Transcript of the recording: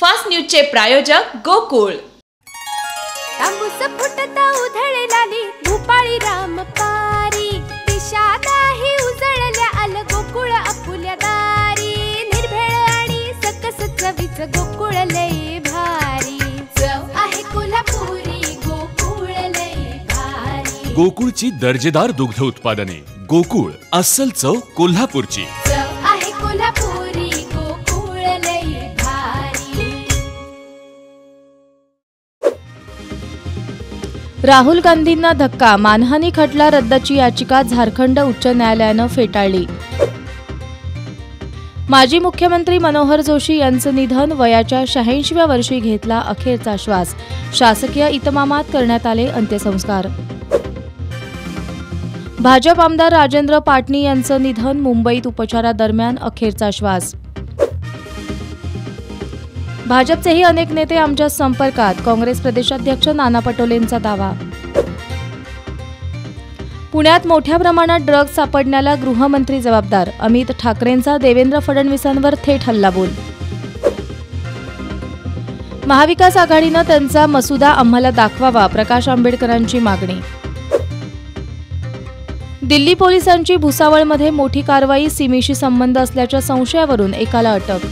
Fast न्यूजचे प्रायोजक गोकुळ। तांबूस फुटता उधळलाली भूपाळी रामपारी, दिशादाही उजळल्या आल गोकुळ आपुल्या दारी। निर्भेळ आणि सकस चवीच गोकुळ लय भारी, चव आहे कोल्हापुरी गोकुळ लय भारी। गोकुळची दर्जेदार दुग्ध उत्पादने, गोकुळ अस्सल चव कोल्हापूरची। चव आहे कोल्हापुरी गोकुळ लय भारी। राहुल गांधींना धक्का, मानहानी खटला रद्दची याचिका झारखंड उच्च न्यायालयानं फेटाळली। माजी मुख्यमंत्री मनोहर जोशी यांचं निधन, वयाच्या 86व्या वर्षी घेतला अखेरचा श्वास, शासकीय इतमामात करण्यात आले अंत्यसंस्कार। भाजप आमदार राजेंद्र पाटणी यांचं निधन, मुंबईत उपचारादरम्यान अखेरचा श्वास। भाजपचेही अनेक नेते आमच्या संपर्कात, काँग्रेस प्रदेशाध्यक्ष नाना पटोलेंचा दावा। पुण्यात मोठ्या प्रमाणात ड्रग्ज सापडण्याला गृहमंत्री जबाबदार, अमित ठाकरेंचा देवेंद्र फडणवीसांवर थेट हल्लाबोल। महाविकास आघाडीनं त्यांचा मसुदा आम्हाला दाखवावा, प्रकाश आंबेडकरांची मागणी। दिल्ली पोलिसांची भुसावळमध्ये मोठी कारवाई, सीमेशी संबंध असल्याच्या संशयावरून एकाला अटक।